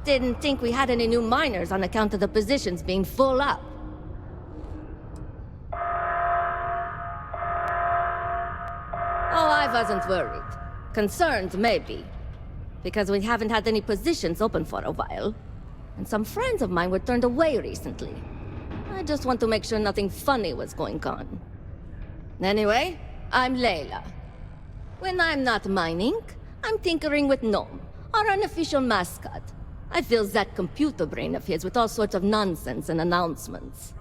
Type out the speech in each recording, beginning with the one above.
didn't think we had any new miners on account of the positions being full up. Oh, I wasn't worried. Concerned, maybe. Because we haven't had any positions open for a while. And some friends of mine were turned away recently. I just want to make sure nothing funny was going on. Anyway, I'm Layla. When I'm not mining, I'm tinkering with Gnome, our unofficial mascot. I fill that computer brain of his with all sorts of nonsense and announcements.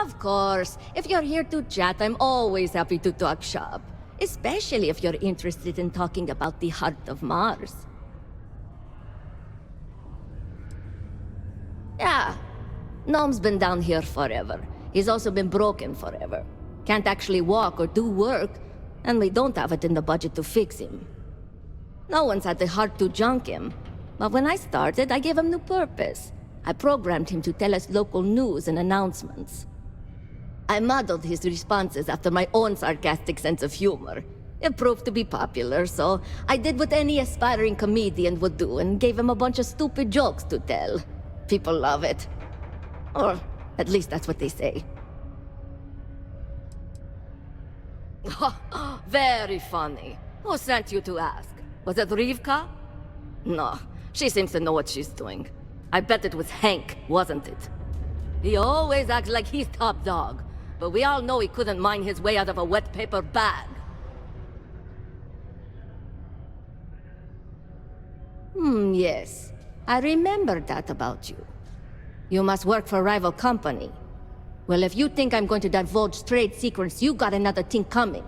Of course, if you're here to chat, I'm always happy to talk shop. Especially if you're interested in talking about the heart of Mars. Yeah, Gnome's been down here forever. He's also been broken forever. Can't actually walk or do work, and we don't have it in the budget to fix him. No one's had the heart to junk him, but when I started, I gave him new purpose. I programmed him to tell us local news and announcements. I modeled his responses after my own sarcastic sense of humor. It proved to be popular, so I did what any aspiring comedian would do and gave him a bunch of stupid jokes to tell. People love it. Or at least that's what they say. Very funny. Who sent you to ask? Was it Rivka? No, she seems to know what she's doing. I bet it was Hank, wasn't it? He always acts like he's top dog, but we all know he couldn't mine his way out of a wet paper bag. Yes. I remember that about you. You must work for a rival company. Well, if you think I'm going to divulge trade secrets, you got another thing coming.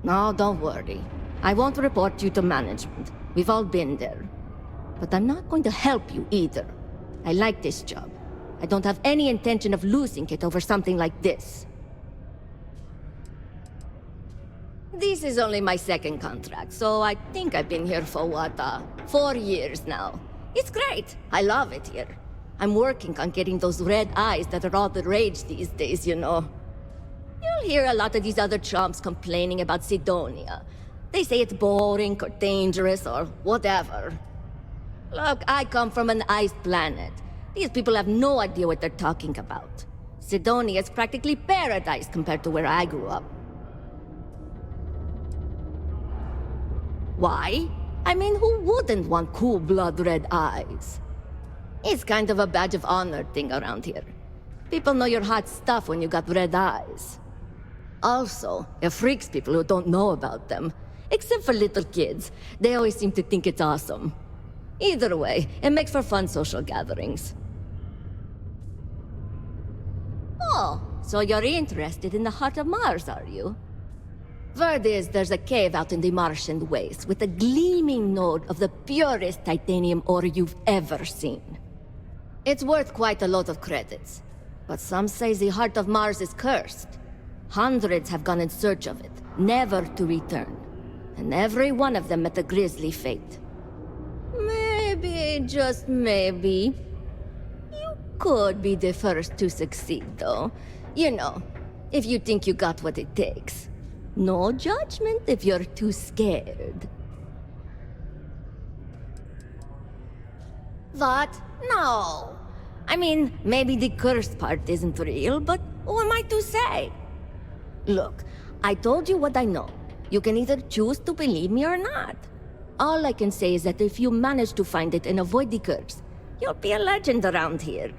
No, don't worry. I won't report you to management. We've all been there. But I'm not going to help you either. I like this job. I don't have any intention of losing it over something like this. This is only my second contract, so I think I've been here for 4 years now. It's great. I love it here. I'm working on getting those red eyes that are all the rage these days, you know. You'll hear a lot of these other chumps complaining about Sidonia. They say it's boring or dangerous or whatever. Look, I come from an ice planet. These people have no idea what they're talking about. Sidonia is practically paradise compared to where I grew up. Why? I mean, who wouldn't want cool blood red eyes? It's kind of a badge of honor thing around here. People know you're hot stuff when you got red eyes. Also, it freaks people who don't know about them. Except for little kids. They always seem to think it's awesome. Either way, it makes for fun social gatherings. Oh, so you're interested in the heart of Mars, are you? Word is there's a cave out in the Martian waste with a gleaming node of the purest titanium ore you've ever seen. It's worth quite a lot of credits, but some say the heart of Mars is cursed. Hundreds have gone in search of it, never to return. And every one of them met a grisly fate. Maybe, just maybe, you could be the first to succeed, though. You know, if you think you got what it takes. No judgment if you're too scared. What? No. I mean, maybe the cursed part isn't real, but who am I to say? Look, I told you what I know. You can either choose to believe me or not. All I can say is that if you manage to find it and avoid the curse, you'll be a legend around here.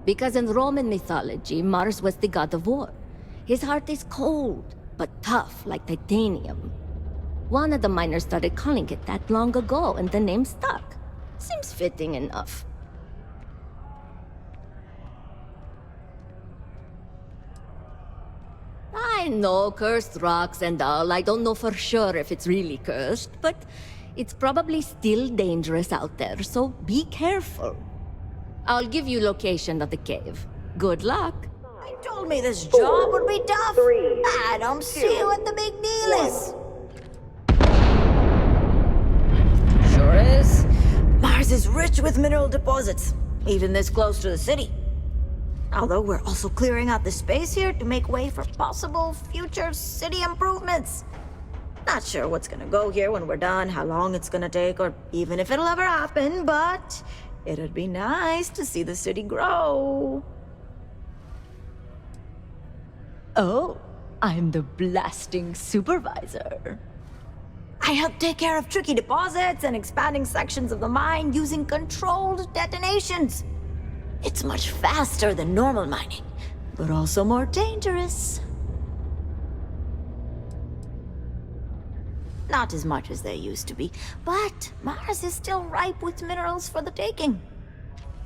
Because in Roman mythology, Mars was the god of war. His heart is cold, but tough like titanium. One of the miners started calling it that long ago, and the name stuck. Seems fitting enough. I know cursed rocks and all. I don't know for sure if it's really cursed, but it's probably still dangerous out there, so be careful. I'll give you location of the cave. Good luck. You told me this job would be tough. I don't see what the big deal is. Sure is. Mars is rich with mineral deposits, even this close to the city. Although we're also clearing out the space here to make way for possible future city improvements. Not sure what's gonna go here when we're done, how long it's gonna take, or even if it'll ever happen, but it'd be nice to see the city grow. Oh, I'm the blasting supervisor. I help take care of tricky deposits and expanding sections of the mine using controlled detonations. It's much faster than normal mining, but also more dangerous. Not as much as they used to be, but Mars is still ripe with minerals for the taking.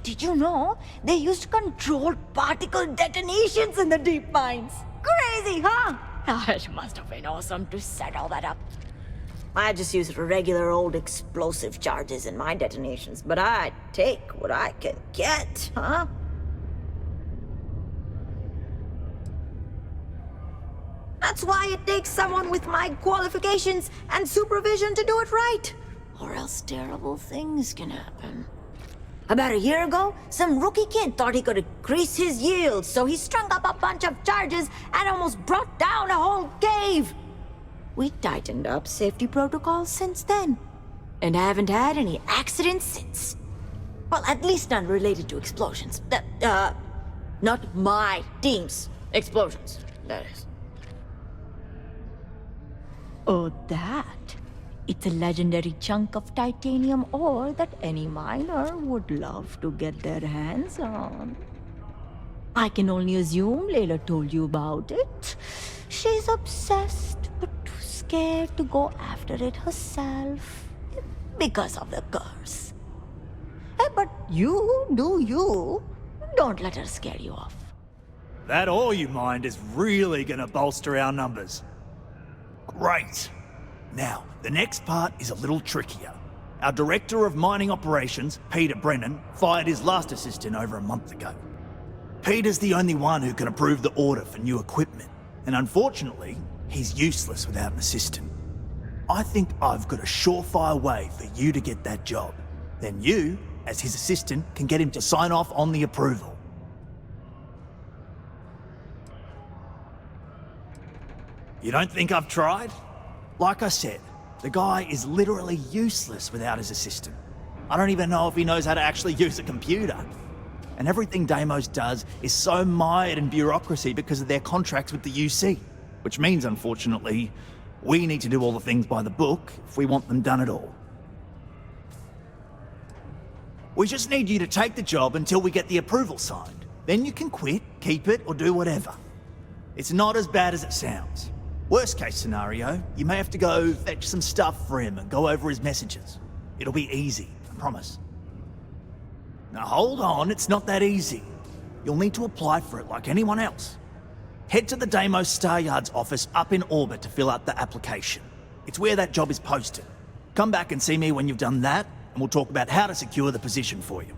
Did you know they used controlled particle detonations in the deep mines? Crazy, huh? It must have been awesome to set all that up. I just use regular old explosive charges in my detonations, but I take what I can get, huh? That's why it takes someone with my qualifications and supervision to do it right, or else terrible things can happen. About a year ago, some rookie kid thought he could increase his yield, so he strung up a bunch of charges and almost brought down a whole cave. We tightened up safety protocols since then, and haven't had any accidents since. Well, at least none related to explosions. Not my team's explosions, that is. Oh, that. It's a legendary chunk of titanium ore that any miner would love to get their hands on. I can only assume Layla told you about it. She's obsessed, but too scared to go after it herself. Because of the curse. But you do you. Don't let her scare you off. That ore you mined is really gonna bolster our numbers. Great. Now, the next part is a little trickier. Our Director of Mining Operations, Peter Brennan, fired his last assistant over a month ago. Peter's the only one who can approve the order for new equipment, and unfortunately, he's useless without an assistant. I think I've got a surefire way for you to get that job. Then you, as his assistant, can get him to sign off on the approval. You don't think I've tried? Like I said, the guy is literally useless without his assistant. I don't even know if he knows how to actually use a computer. And everything Deimos does is so mired in bureaucracy because of their contracts with the UC. Which means, unfortunately, we need to do all the things by the book if we want them done at all. We just need you to take the job until we get the approval signed. Then you can quit, keep it, or do whatever. It's not as bad as it sounds. Worst case scenario, you may have to go fetch some stuff for him and go over his messages. It'll be easy, I promise. Now hold on, it's not that easy. You'll need to apply for it like anyone else. Head to the Deimos Star Yard's office up in orbit to fill out the application. It's where that job is posted. Come back and see me when you've done that, and we'll talk about how to secure the position for you.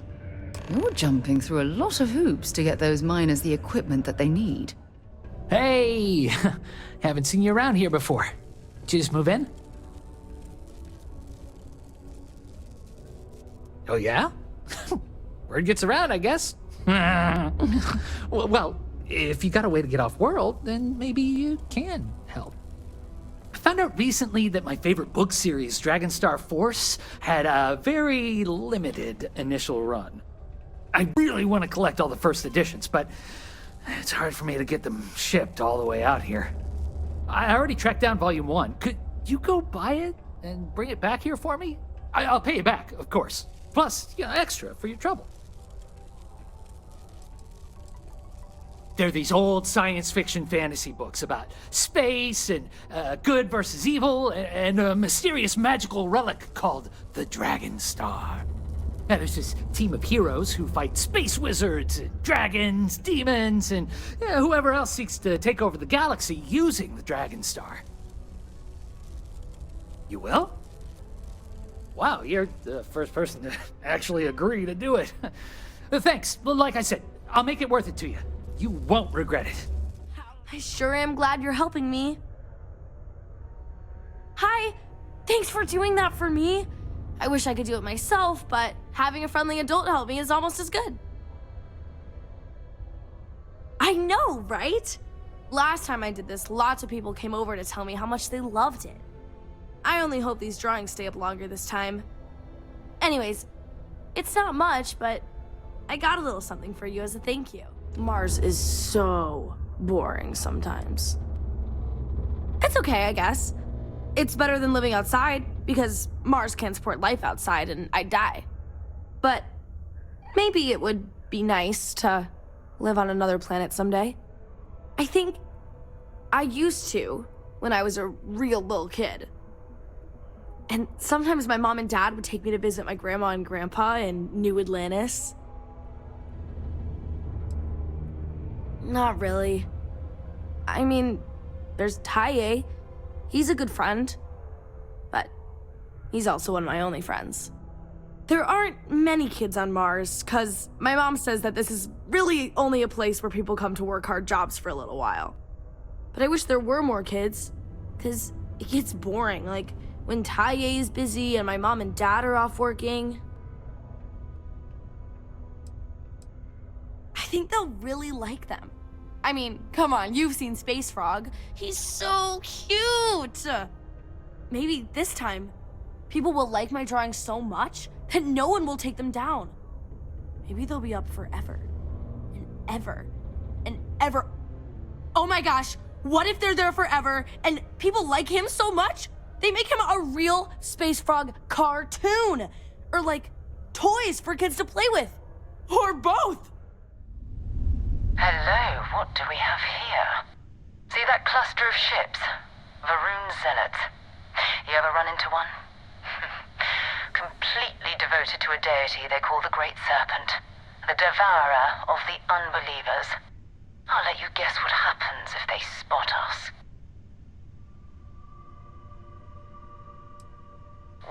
You're jumping through a lot of hoops to get those miners the equipment that they need. Hey! Haven't seen you around here before. Did you just move in? Oh, yeah? Word gets around, I guess. Well, if you got a way to get off world, then maybe you can help. I found out recently that my favorite book series, Dragonstar Force, had a very limited initial run. I really want to collect all the first editions, but it's hard for me to get them shipped all the way out here. I already tracked down Volume 1. Could you go buy it and bring it back here for me? I'll pay you back, of course. Plus, extra for your trouble. They're these old science fiction fantasy books about space and good versus evil and a mysterious magical relic called the Dragon Star. Now, there's this team of heroes who fight space wizards, and dragons, demons, and whoever else seeks to take over the galaxy using the Dragon Star. You will? Wow, you're the first person to actually agree to do it. Thanks. Well, like I said, I'll make it worth it to you. You won't regret it. I sure am glad you're helping me. Hi, thanks for doing that for me. I wish I could do it myself, but having a friendly adult help me is almost as good. I know, right? Last time I did this, lots of people came over to tell me how much they loved it. I only hope these drawings stay up longer this time. Anyways, it's not much, but I got a little something for you as a thank you. Mars is so boring sometimes. It's okay, I guess. It's better than living outside, because Mars can't support life outside and I'd die. But maybe it would be nice to live on another planet someday. I think I used to when I was a real little kid. And sometimes my mom and dad would take me to visit my grandma and grandpa in New Atlantis. Not really. I mean, there's Taye. He's a good friend. But he's also one of my only friends. There aren't many kids on Mars, because my mom says that this is really only a place where people come to work hard jobs for a little while. But I wish there were more kids, because it gets boring, like when Taye is busy and my mom and dad are off working. I think they'll really like them. I mean, come on, you've seen Space Frog. He's so cute! Maybe this time, people will like my drawings so much that no one will take them down. Maybe they'll be up forever, and ever, and ever. Oh my gosh, what if they're there forever and people like him so much, they make him a real Space Frog cartoon? Or like, toys for kids to play with. Or both. Hello, what do we have here? See that cluster of ships? Varun Zealots. You ever run into one? Completely devoted to a deity they call the Great Serpent, the devourer of the unbelievers. I'll let you guess what happens if they spot us.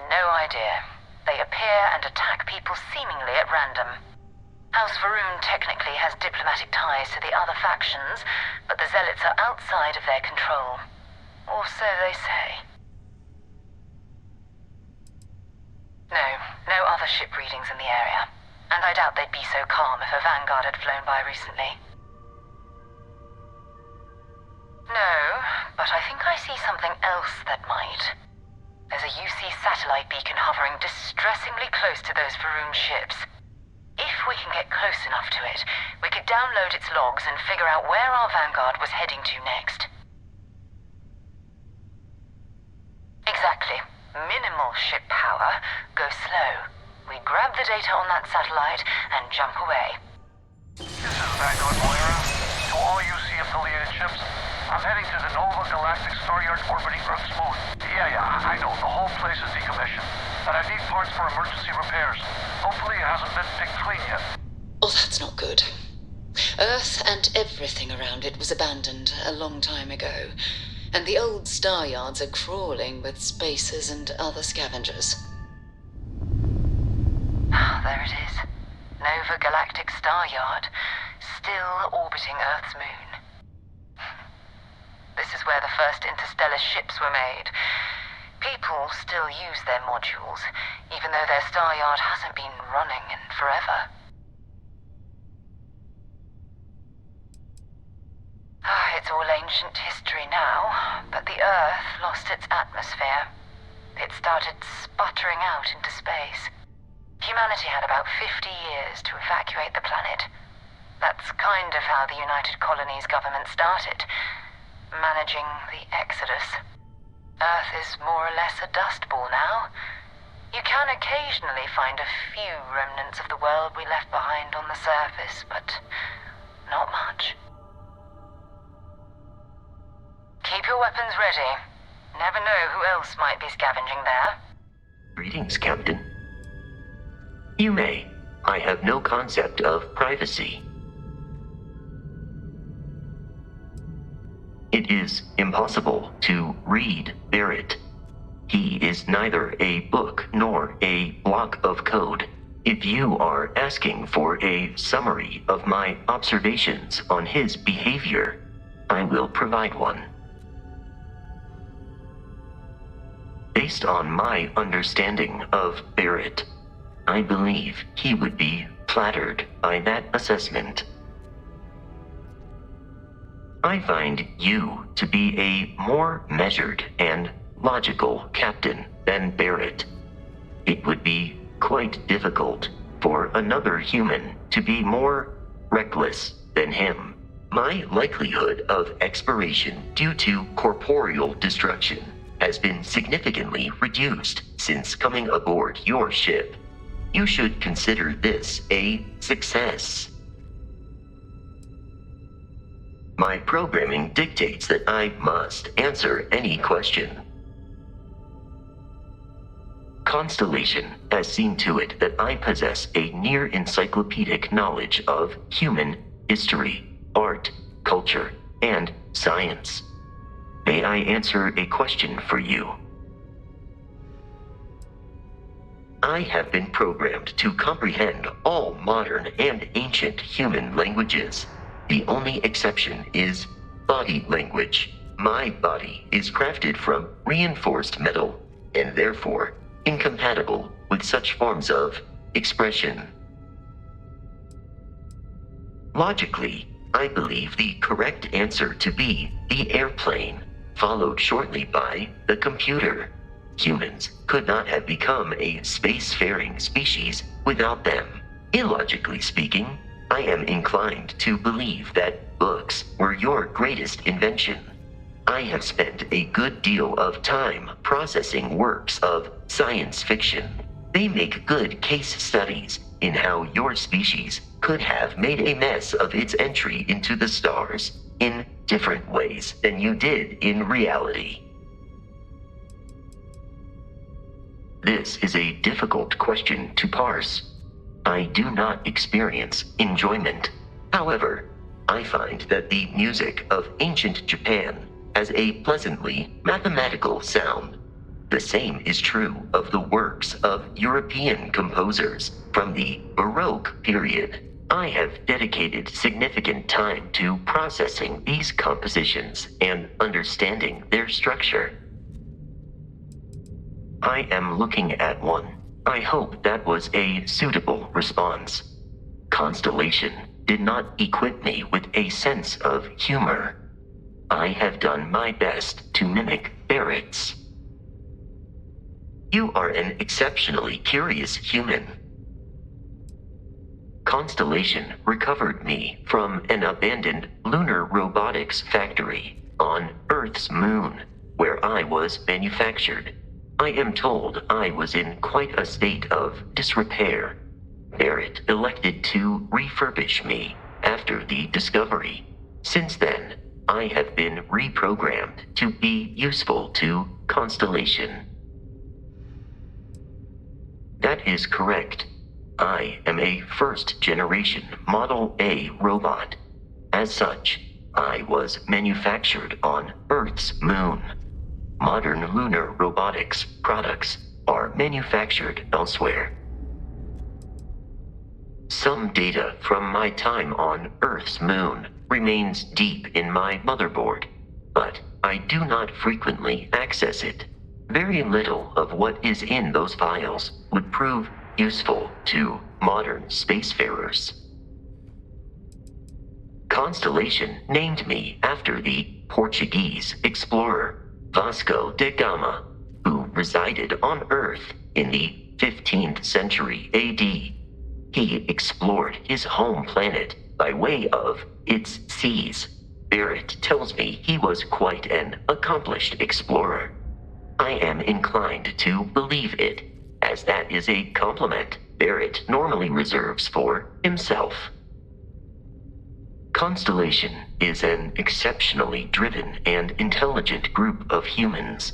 No idea. They appear and attack people seemingly at random. House Varun technically has diplomatic ties to the other factions, but the Zealots are outside of their control. Or so they say. No other ship readings in the area. And I doubt they'd be so calm if a Vanguard had flown by recently. No, but I think I see something else that might. There's a UC satellite beacon hovering distressingly close to those Varun ships. If we can get close enough to it, we could download its logs and figure out where our Vanguard was heading to next. Exactly. Minimal ship power, go slow. We grab the data on that satellite and jump away. This is Vanguard Moira. To all UC-affiliated ships, I'm heading to the Nova Galactic Star Yard orbiting Earth's moon. Yeah, I know, the whole place is decommissioned. And I need parts for emergency repairs. Hopefully it hasn't been picked clean yet. Oh, that's not good. Earth and everything around it was abandoned a long time ago, and the old star yards are crawling with spacers and other scavengers. There it is. Nova Galactic Star Yard, still orbiting Earth's moon. This is where the first interstellar ships were made. People still use their modules, even though their star yard hasn't been running in forever. It's all ancient history now, but the Earth lost its atmosphere. It started sputtering out into space. Humanity had about 50 years to evacuate the planet. That's kind of how the United Colonies government started, managing the exodus. Earth is more or less a dust ball now. You can occasionally find a few remnants of the world we left behind on the surface, but not much. Keep your weapons ready. Never know who else might be scavenging there. Greetings, Captain. You may. I have no concept of privacy. It is impossible to read Barrett. He is neither a book nor a block of code. If you are asking for a summary of my observations on his behavior, I will provide one. Based on my understanding of Barrett, I believe he would be flattered by that assessment. I find you to be a more measured and logical captain than Barrett. It would be quite difficult for another human to be more reckless than him. My likelihood of expiration due to corporeal destruction has been significantly reduced since coming aboard your ship. You should consider this a success. My programming dictates that I must answer any question. Constellation has seen to it that I possess a near encyclopedic knowledge of human history, art, culture, and science. May I answer a question for you? I have been programmed to comprehend all modern and ancient human languages. The only exception is body language. My body is crafted from reinforced metal and therefore incompatible with such forms of expression. Logically, I believe the correct answer to be the airplane, followed shortly by the computer. Humans could not have become a spacefaring species without them. Illogically speaking, I am inclined to believe that books were your greatest invention. I have spent a good deal of time processing works of science fiction. They make good case studies in how your species could have made a mess of its entry into the stars in different ways than you did in reality. This is a difficult question to parse. I do not experience enjoyment. However, I find that the music of ancient Japan has a pleasantly mathematical sound. The same is true of the works of European composers from the Baroque period. I have dedicated significant time to processing these compositions and understanding their structure. I am looking at one. I hope that was a suitable response. Constellation did not equip me with a sense of humor. I have done my best to mimic Barrett's. You are an exceptionally curious human. Constellation recovered me from an abandoned lunar robotics factory on Earth's moon, where I was manufactured. I am told I was in quite a state of disrepair. Barrett elected to refurbish me after the discovery. Since then, I have been reprogrammed to be useful to Constellation. That is correct. I am a first-generation Model A robot. As such, I was manufactured on Earth's moon. Modern lunar robotics products are manufactured elsewhere. Some data from my time on Earth's moon remains deep in my motherboard, but I do not frequently access it. Very little of what is in those files would prove useful to modern spacefarers. Constellation named me after the Portuguese explorer Vasco da Gama, who resided on Earth in the 15th century AD. He explored his home planet by way of its seas. Barrett tells me he was quite an accomplished explorer. I am inclined to believe it, as that is a compliment Barrett normally reserves for himself. Constellation is an exceptionally driven and intelligent group of humans.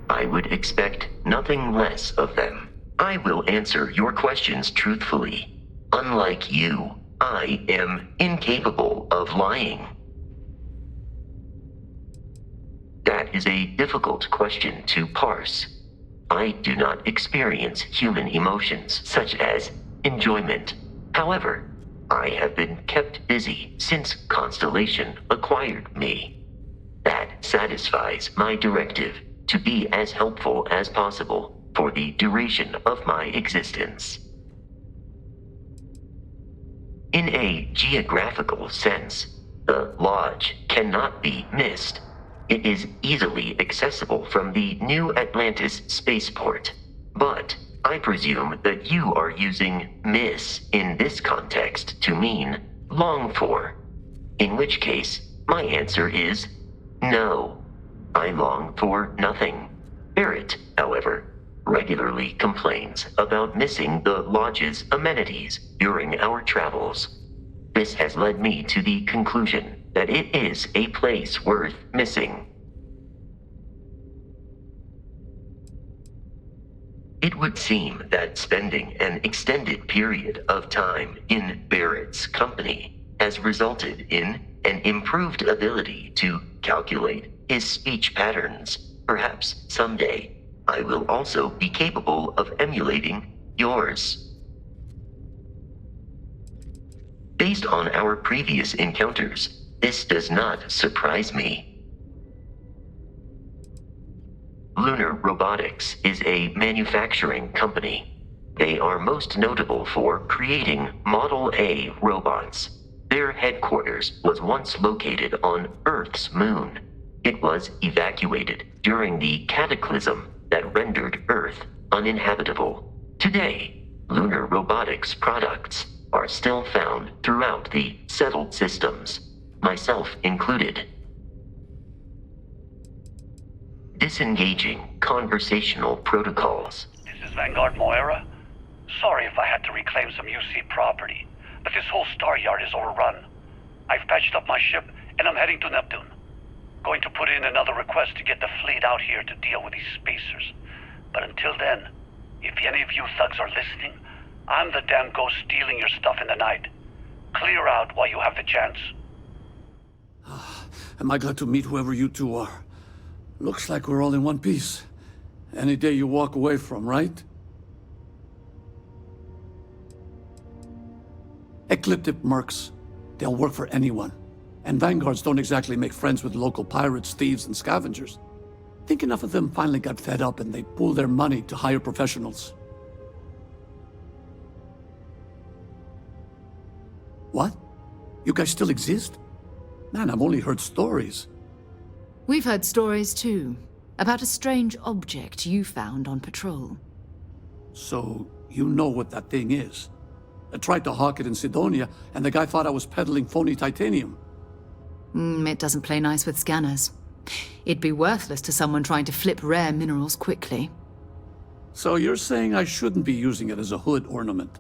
I would expect nothing less of them. I will answer your questions truthfully. Unlike you, I am incapable of lying. That is a difficult question to parse. I do not experience human emotions such as enjoyment. However, I have been kept busy since Constellation acquired me. That satisfies my directive to be as helpful as possible for the duration of my existence. In a geographical sense, the Lodge cannot be missed. It is easily accessible from the New Atlantis spaceport. But I presume that you are using miss in this context to mean long for. In which case, my answer is no. I long for nothing. Barrett, however, regularly complains about missing the lodge's amenities during our travels. This has led me to the conclusion that it is a place worth missing. It would seem that spending an extended period of time in Barrett's company has resulted in an improved ability to calculate his speech patterns. Perhaps someday I will also be capable of emulating yours. Based on our previous encounters, this does not surprise me. Lunar Robotics is a manufacturing company. They are most notable for creating Model A robots. Their headquarters was once located on Earth's moon. It was evacuated during the cataclysm that rendered Earth uninhabitable. Today, Lunar Robotics products are still found throughout the settled systems, myself included. Disengaging conversational protocols. This is Vanguard Moira. Sorry if I had to reclaim some UC property, but this whole star yard is overrun. I've patched up my ship, and I'm heading to Neptune. Going to put in another request to get the fleet out here to deal with these spacers. But until then, if any of you thugs are listening, I'm the damn ghost stealing your stuff in the night. Clear out while you have the chance. Am I glad to meet whoever you two are? Looks like we're all in one piece. Any day you walk away from, right? Ecliptic mercs. They'll work for anyone. And Vanguards don't exactly make friends with local pirates, thieves, and scavengers. Think enough of them finally got fed up and they pooled their money to hire professionals. What? You guys still exist? Man, I've only heard stories. We've heard stories too, about a strange object you found on patrol. So, you know what that thing is? I tried to hawk it in Sidonia, and the guy thought I was peddling phony titanium. It doesn't play nice with scanners. It'd be worthless to someone trying to flip rare minerals quickly. So you're saying I shouldn't be using it as a hood ornament?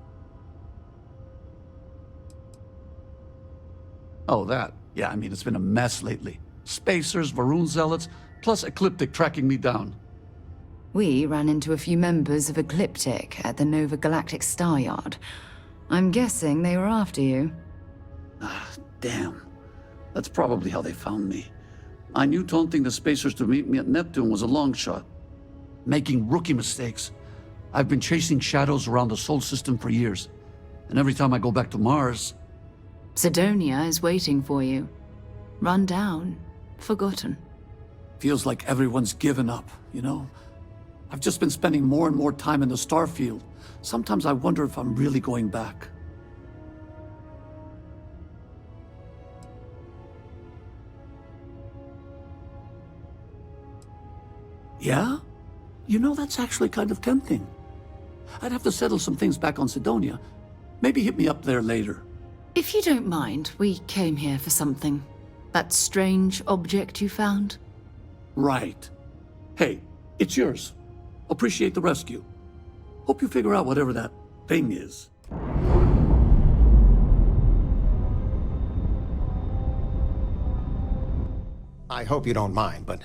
Oh, that. Yeah, I mean, it's been a mess lately. Spacers, Varun zealots, plus Ecliptic tracking me down. We ran into a few members of Ecliptic at the Nova Galactic Star Yard. I'm guessing they were after you. Ah, damn. That's probably how they found me. I knew taunting the Spacers to meet me at Neptune was a long shot. Making rookie mistakes. I've been chasing shadows around the Sol system for years. And every time I go back to Mars... Sidonia is waiting for you. Run down. Forgotten. Feels like everyone's given up, you know? I've just been spending more and more time in the Starfield. Sometimes I wonder if I'm really going back. Yeah? You know, that's actually kind of tempting. I'd have to settle some things back on Sidonia. Maybe hit me up there later. If you don't mind, we came here for something. That strange object you found? Right. Hey, it's yours. Appreciate the rescue. Hope you figure out whatever that thing is. I hope you don't mind, but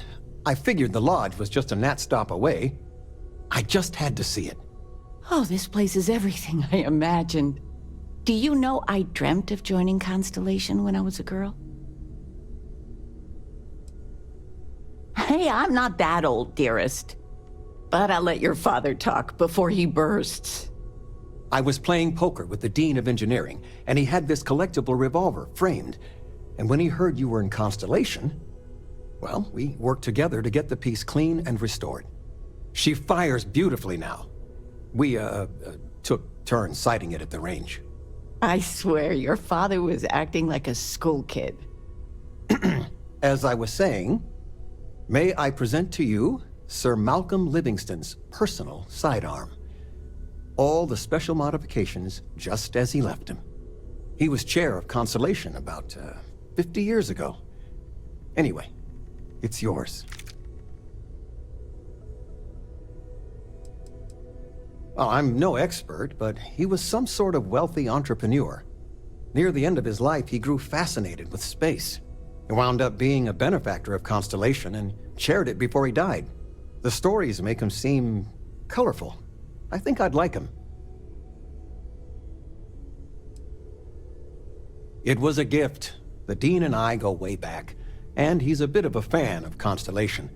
I figured the lodge was just a gnat stop away. I just had to see it. Oh, this place is everything I imagined. Do you know I dreamt of joining Constellation when I was a girl? Hey, I'm not that old, dearest. But I'll let your father talk before he bursts. I was playing poker with the Dean of Engineering, and he had this collectible revolver framed. And when he heard you were in Constellation, well, we worked together to get the piece clean and restored. She fires beautifully now. We, took turns sighting it at the range. I swear, your father was acting like a school kid. As I was saying, May I present to you Sir Malcolm Livingston's personal sidearm. All the special modifications just as he left him. He was chair of Constellation about 50 years ago. Anyway, it's yours. Well, I'm no expert, but he was some sort of wealthy entrepreneur. Near the end of his life, he grew fascinated with space. He wound up being a benefactor of Constellation and chaired it before he died. The stories make him seem colorful. I think I'd like him. It was a gift. The Dean and I go way back, and he's a bit of a fan of Constellation.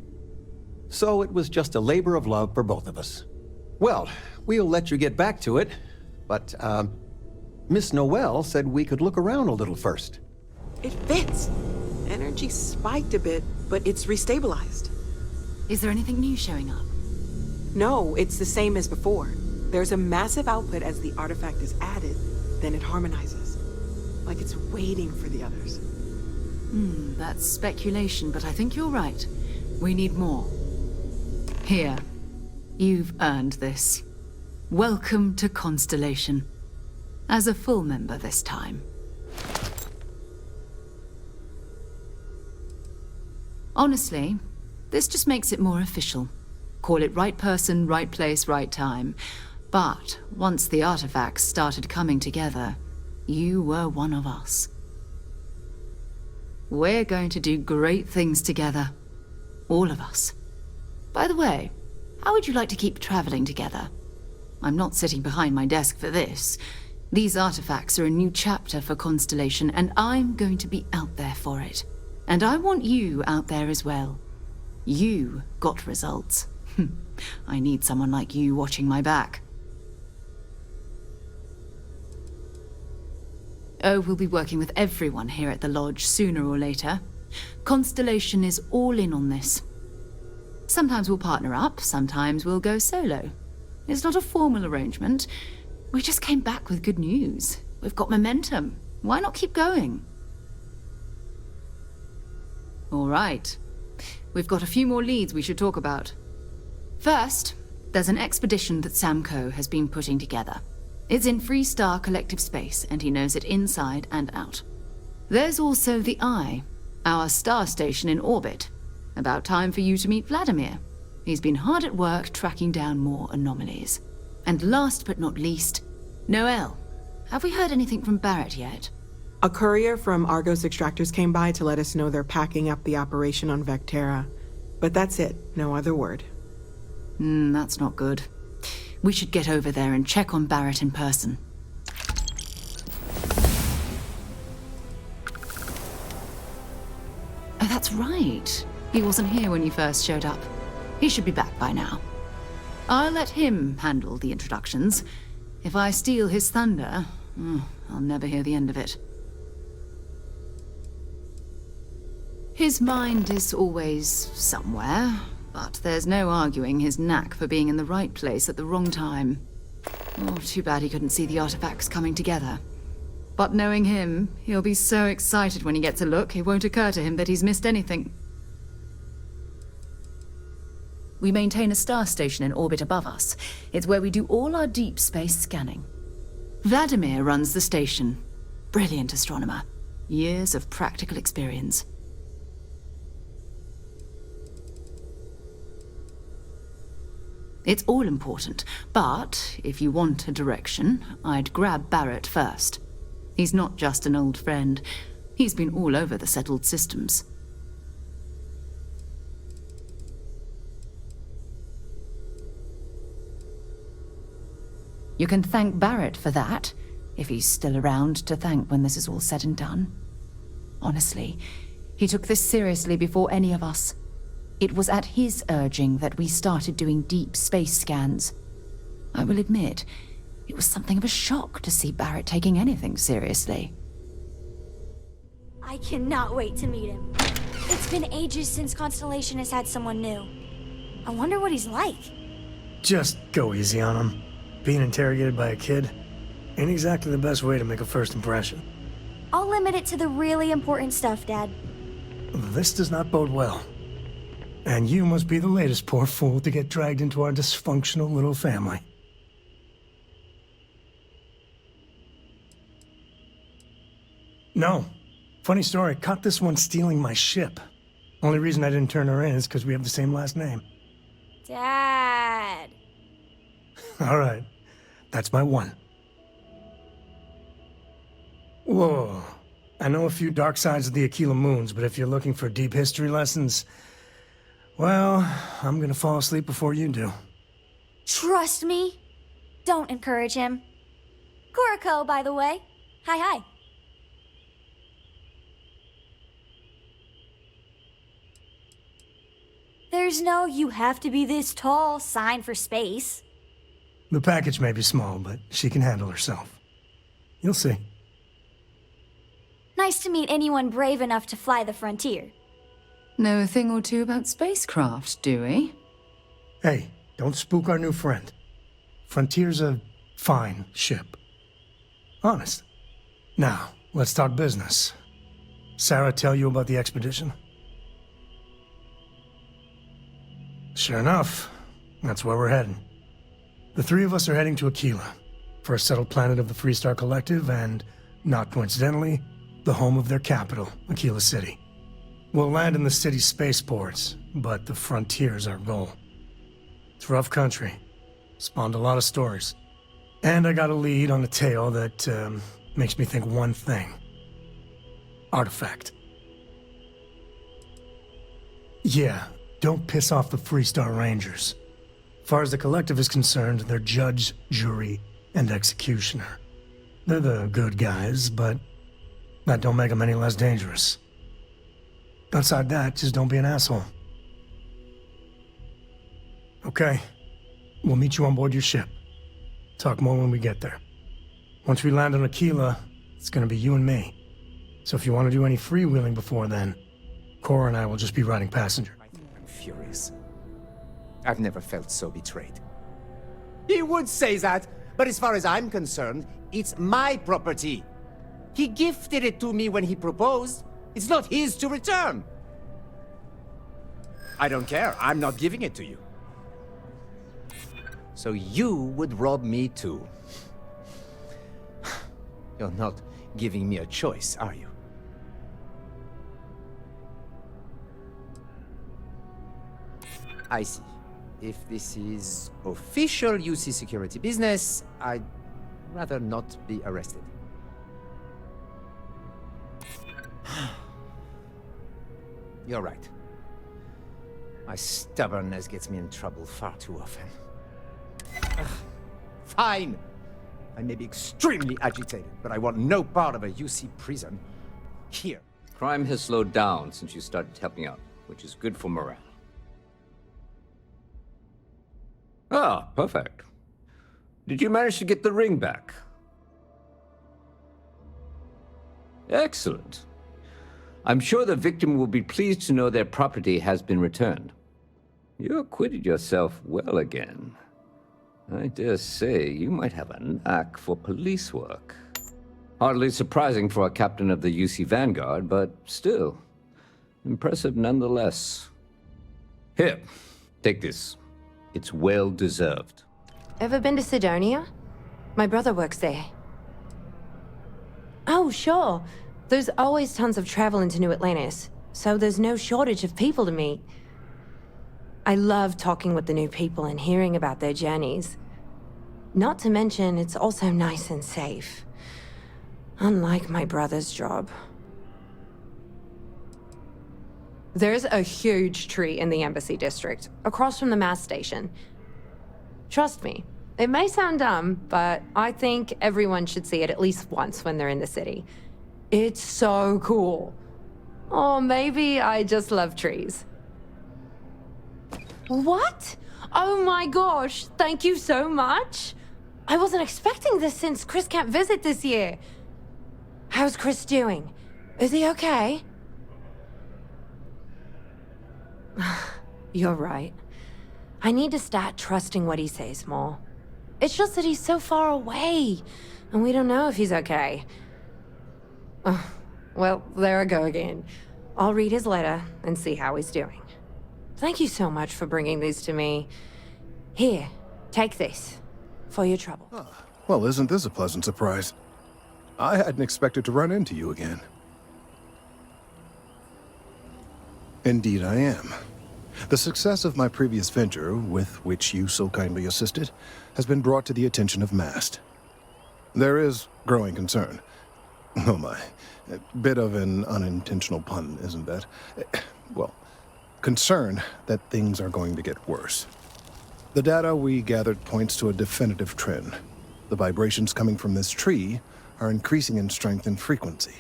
So it was just a labor of love for both of us. Well, we'll let you get back to it, but, Miss Noel said we could look around a little first. It fits. Energy spiked a bit, but it's restabilized. Is there anything new showing up? No, it's the same as before. There's a massive output as the artifact is added, then it harmonizes. Like it's waiting for the others. That's speculation, but I think you're right. We need more. Here. You've earned this. Welcome to Constellation. As a full member this time. Honestly, this just makes it more official. Call it right person, right place, right time. But once the artifacts started coming together, you were one of us. We're going to do great things together. All of us. By the way, how would you like to keep traveling together? I'm not sitting behind my desk for this. These artifacts are a new chapter for Constellation, and I'm going to be out there for it. And I want you out there as well. You got results. I need someone like you watching my back. Oh, we'll be working with everyone here at the Lodge sooner or later. Constellation is all in on this. Sometimes we'll partner up, sometimes we'll go solo. It's not a formal arrangement. We just came back with good news. We've got momentum. Why not keep going? All right. We've got a few more leads we should talk about. First, there's an expedition that Samco has been putting together. It's in Freestar Collective Space, and he knows it inside and out. There's also the Eye, our star station in orbit. About time for you to meet Vladimir. He's been hard at work tracking down more anomalies. And last but not least, Noel. Have we heard anything from Barrett yet? A courier from Argos Extractors came by to let us know they're packing up the operation on Vectera. But that's it, no other word. That's not good. We should get over there and check on Barrett in person. Oh, that's right. He wasn't here when you first showed up. He should be back by now. I'll let him handle the introductions. If I steal his thunder, I'll never hear the end of it. His mind is always somewhere, but there's no arguing his knack for being in the right place at the wrong time. Oh, too bad he couldn't see the artifacts coming together. But knowing him, he'll be so excited when he gets a look, it won't occur to him that he's missed anything. We maintain a star station in orbit above us. It's where we do all our deep space scanning. Vladimir runs the station. Brilliant astronomer. Years of practical experience. It's all important, but if you want a direction, I'd grab Barrett first. He's not just an old friend. He's been all over the settled systems. You can thank Barrett for that, if he's still around to thank when this is all said and done. Honestly, he took this seriously before any of us. It was at his urging that we started doing deep space scans. I will admit, it was something of a shock to see Barrett taking anything seriously. I cannot wait to meet him. It's been ages since Constellation has had someone new. I wonder what he's like. Just go easy on him. Being interrogated by a kid ain't exactly the best way to make a first impression. I'll limit it to the really important stuff, Dad. This does not bode well. And you must be the latest poor fool to get dragged into our dysfunctional little family. No. Funny story, caught this one stealing my ship. Only reason I didn't turn her in is because we have the same last name. Dad. All right. That's my one. Whoa. I know a few dark sides of the Aquila Moons, but if you're looking for deep history lessons, well, I'm gonna fall asleep before you do. Trust me. Don't encourage him. Kuriko, by the way. Hi. There's no "you have to be this tall" sign for space. The package may be small, but she can handle herself. You'll see. Nice to meet anyone brave enough to fly the frontier. Know a thing or two about spacecraft, do we? Hey, don't spook our new friend. Frontier's a fine ship. Honest. Now, let's talk business. Sarah tell you about the expedition? Sure enough, that's where we're heading. The three of us are heading to Aquila, first settled planet of the Freestar Collective and, not coincidentally, the home of their capital, Aquila City. We'll land in the city's spaceports, but the frontier's our goal. It's rough country. Spawned a lot of stories. And I got a lead on a tale that makes me think one thing. Artifact. Yeah, don't piss off the Freestar Rangers. As far as the Collective is concerned, they're judge, jury, and executioner. They're the good guys, but that don't make them any less dangerous. Outside that, just don't be an asshole. Okay. We'll meet you on board your ship. Talk more when we get there. Once we land on Aquila, it's gonna be you and me. So if you want to do any freewheeling before then, Cora and I will just be riding passenger. I'm furious. I've never felt so betrayed. He would say that, but as far as I'm concerned, it's my property. He gifted it to me when he proposed. It's not his to return. I don't care. I'm not giving it to you. So you would rob me too. You're not giving me a choice, are you? I see. If this is official UC security business, I'd rather not be arrested. You're right. My stubbornness gets me in trouble far too often. Ugh. Fine. I may be extremely agitated, but I want no part of a UC prison here. Crime has slowed down since you started helping out, which is good for morale. Ah, perfect. Did you manage to get the ring back? Excellent. I'm sure the victim will be pleased to know their property has been returned. You acquitted yourself well again. I dare say you might have a knack for police work. Hardly surprising for a captain of the UC Vanguard, but still, impressive nonetheless. Here, take this. It's well deserved. Ever been to Sidonia? My brother works there. Oh, sure. There's always tons of travel into New Atlantis, so there's no shortage of people to meet. I love talking with the new people and hearing about their journeys. Not to mention, it's also nice and safe. Unlike my brother's job. There's a huge tree in the Embassy District, across from the mass station. Trust me, it may sound dumb, but I think everyone should see it at least once when they're in the city. It's so cool. Or maybe I just love trees. What? Oh my gosh, thank you so much. I wasn't expecting this since Chris can't visit this year. How's Chris doing? Is he okay? You're right. I need to start trusting what he says more. It's just that he's so far away, and we don't know if he's okay. Well, there I go again. I'll read his letter and see how he's doing. Thank you so much for bringing these to me. Here, take this. For your trouble. Well, isn't this a pleasant surprise? I hadn't expected to run into you again. Indeed I am. The success of my previous venture, with which you so kindly assisted, has been brought to the attention of MAST. There is growing concern. Oh my. A bit of an unintentional pun, isn't that? Well, concern that things are going to get worse. The data we gathered points to a definitive trend. The vibrations coming from this tree are increasing in strength and frequency.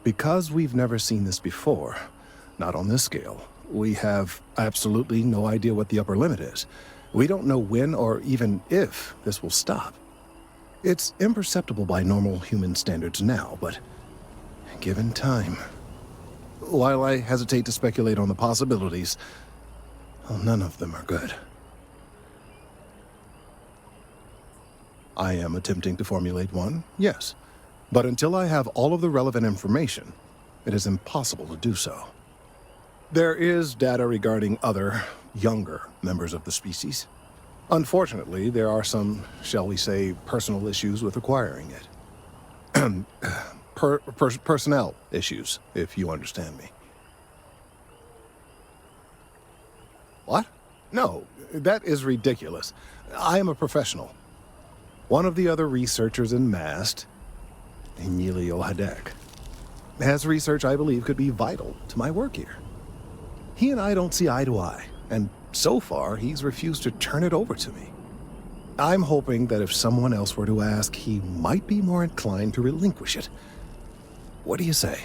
Because we've never seen this before, not on this scale, we have absolutely no idea what the upper limit is. We don't know when or even if this will stop. It's imperceptible by normal human standards now, but given time. While I hesitate to speculate on the possibilities, well, none of them are good. I am attempting to formulate one, yes. But until I have all of the relevant information, it is impossible to do so. There is data regarding other, younger members of the species. Unfortunately, there are some, shall we say, personal issues with acquiring it. Personnel issues, if you understand me. What? No, that is ridiculous. I am a professional. One of the other researchers in MAST, Emilio Hadek, has research I believe could be vital to my work here. He and I don't see eye to eye, and so far he's refused to turn it over to me. I'm hoping that if someone else were to ask, he might be more inclined to relinquish it. What do you say?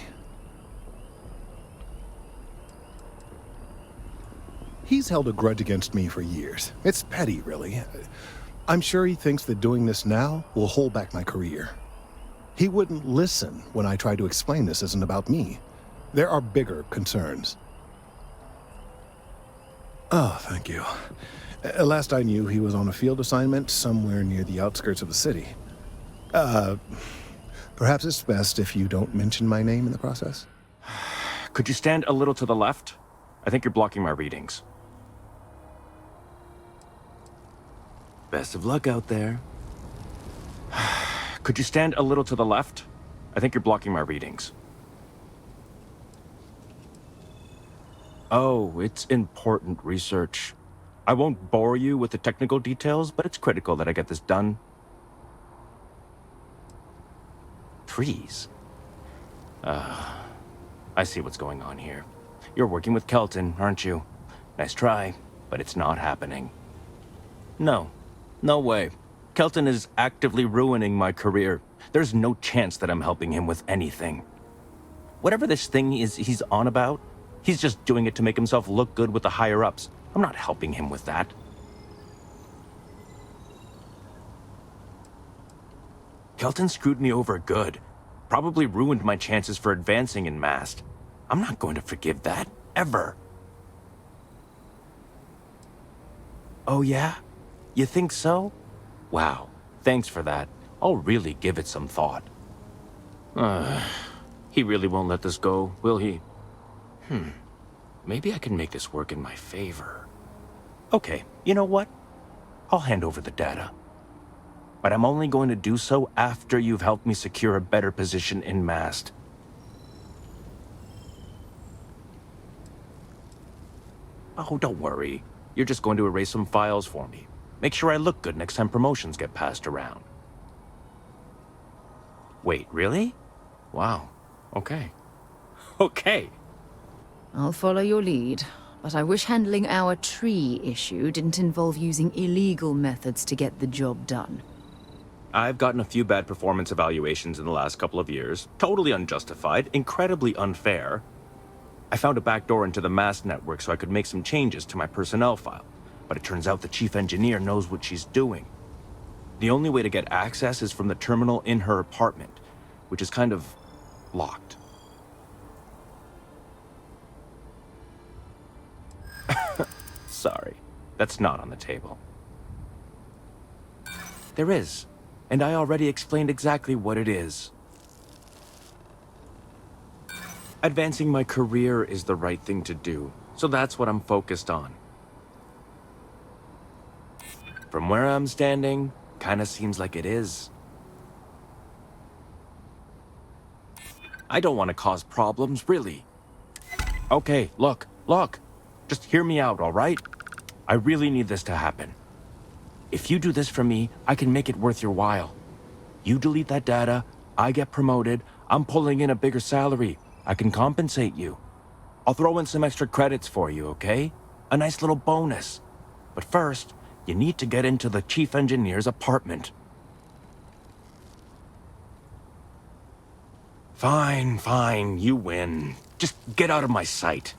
He's held a grudge against me for years. It's petty, really. I'm sure he thinks that doing this now will hold back my career. He wouldn't listen when I tried to explain this isn't about me. There are bigger concerns. Oh, thank you. Last I knew, he was on a field assignment somewhere near the outskirts of the city. Perhaps it's best if you don't mention my name in the process? Could you stand a little to the left? I think you're blocking my readings. Best of luck out there. Could you stand a little to the left? I think you're blocking my readings. Oh, it's important research. I won't bore you with the technical details, but it's critical that I get this done. Trees? I see what's going on here. You're working with Kelton, aren't you? Nice try, but it's not happening. No way. Kelton is actively ruining my career. There's no chance that I'm helping him with anything. Whatever this thing is he's on about, he's just doing it to make himself look good with the higher-ups. I'm not helping him with that. Kelton screwed me over good. Probably ruined my chances for advancing in MAST. I'm not going to forgive that, ever. Oh yeah? You think so? Wow, thanks for that. I'll really give it some thought. He really won't let this go, will he? Maybe I can make this work in my favor. Okay, you know what? I'll hand over the data. But I'm only going to do so after you've helped me secure a better position in MAST. Oh, don't worry. You're just going to erase some files for me. Make sure I look good next time promotions get passed around. Wait, really? Wow. Okay. Okay. I'll follow your lead, but I wish handling our tree issue didn't involve using illegal methods to get the job done. I've gotten a few bad performance evaluations in the last couple of years. Totally unjustified, incredibly unfair. I found a backdoor into the MAST network so I could make some changes to my personnel file, but it turns out the chief engineer knows what she's doing. The only way to get access is from the terminal in her apartment, which is kind of locked. Sorry, that's not on the table. There is, and I already explained exactly what it is. Advancing my career is the right thing to do, so that's what I'm focused on. From where I'm standing, kinda seems like it is. I don't want to cause problems, really. Okay, look. Just hear me out, alright? I really need this to happen. If you do this for me, I can make it worth your while. You delete that data, I get promoted, I'm pulling in a bigger salary. I can compensate you. I'll throw in some extra credits for you, okay? A nice little bonus. But first, you need to get into the chief engineer's apartment. Fine, you win. Just get out of my sight.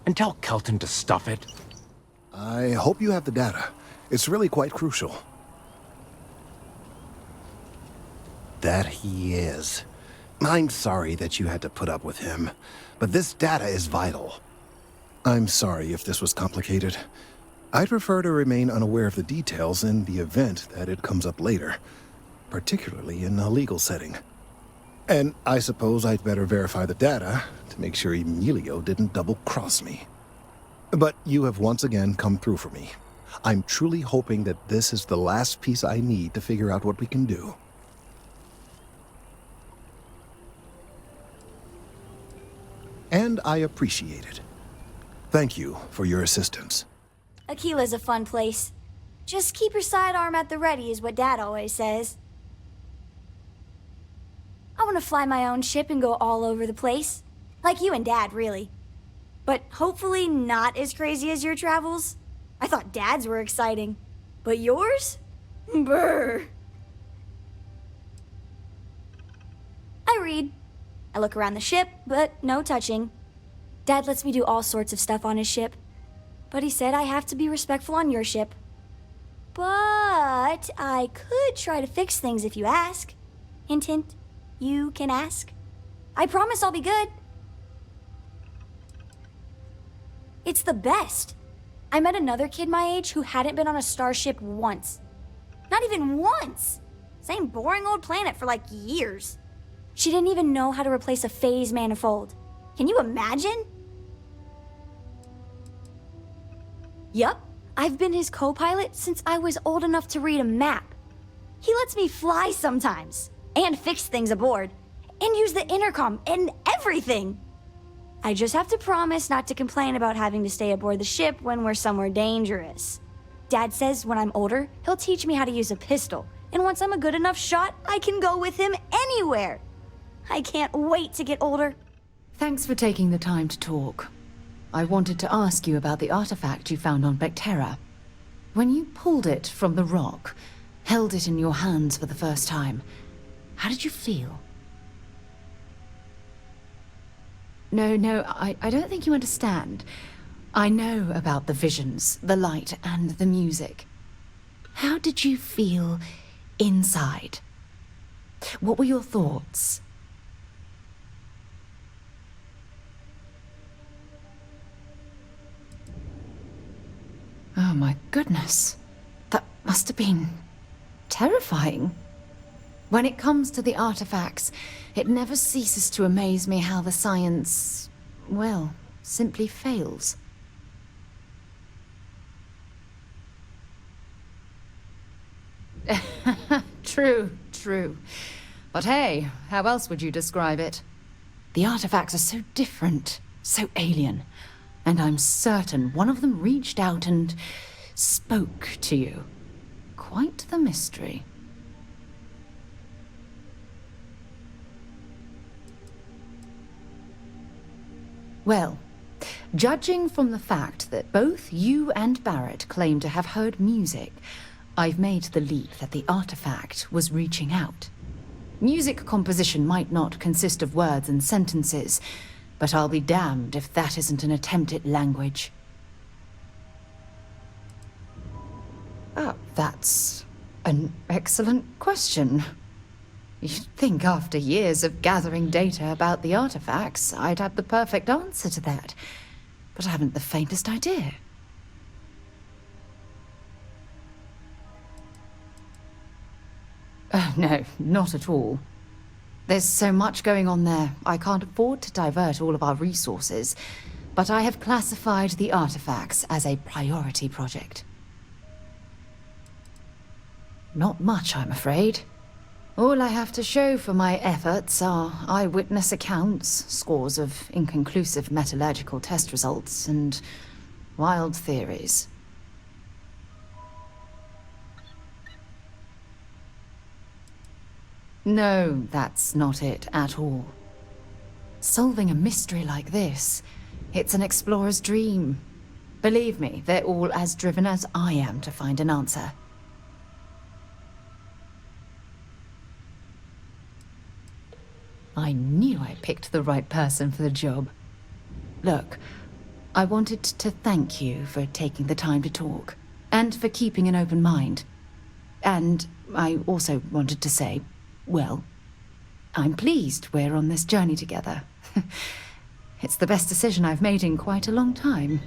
And tell Kelton to stuff it. I hope you have the data. It's really quite crucial. That he is. I'm sorry that you had to put up with him, but this data is vital. I'm sorry if this was complicated. I'd prefer to remain unaware of the details in the event that it comes up later, particularly in a legal setting. And I suppose I'd better verify the data to make sure Emilio didn't double-cross me. But you have once again come through for me. I'm truly hoping that this is the last piece I need to figure out what we can do. And I appreciate it. Thank you for your assistance. Aquila's a fun place. Just keep your sidearm at the ready is what Dad always says. I want to fly my own ship and go all over the place. Like you and Dad, really. But hopefully not as crazy as your travels. I thought Dad's were exciting. But yours? Brr. I read. I look around the ship, but no touching. Dad lets me do all sorts of stuff on his ship. But he said I have to be respectful on your ship. But I could try to fix things if you ask. Hint, hint. You can ask. I promise I'll be good. It's the best. I met another kid my age who hadn't been on a starship once. Not even once. Same boring old planet for like years. She didn't even know how to replace a phase manifold. Can you imagine? Yup, I've been his co-pilot since I was old enough to read a map. He lets me fly sometimes, and fix things aboard, and use the intercom and everything. I just have to promise not to complain about having to stay aboard the ship when we're somewhere dangerous. Dad says when I'm older, he'll teach me how to use a pistol, and once I'm a good enough shot, I can go with him anywhere. I can't wait to get older. Thanks for taking the time to talk. I wanted to ask you about the artifact you found on Vectera. When you pulled it from the rock, held it in your hands for the first time, how did you feel? No, I don't think you understand. I know about the visions, the light, and the music. How did you feel inside? What were your thoughts? Oh my goodness. That must have been terrifying. When it comes to the artifacts, it never ceases to amaze me how the science, well, simply fails. True. But hey, how else would you describe it? The artifacts are so different, so alien. And I'm certain one of them reached out and spoke to you. Quite the mystery. Well, judging from the fact that both you and Barrett claim to have heard music, I've made the leap that the artifact was reaching out. Music composition might not consist of words and sentences, but I'll be damned if that isn't an attempt at language. That's an excellent question. You'd think after years of gathering data about the artifacts, I'd have the perfect answer to that. But I haven't the faintest idea. Oh, no, not at all. There's so much going on there, I can't afford to divert all of our resources. but I have classified the artifacts as a priority project. Not much, I'm afraid. All I have to show for my efforts are eyewitness accounts, scores of inconclusive metallurgical test results, and wild theories. No, that's not it at all. Solving a mystery like this, it's an explorer's dream. Believe me, they're all as driven as I am to find an answer. I knew I picked the right person for the job. Look, I wanted to thank you for taking the time to talk, and for keeping an open mind. And I also wanted to say, well, I'm pleased we're on this journey together. It's the best decision I've made in quite a long time.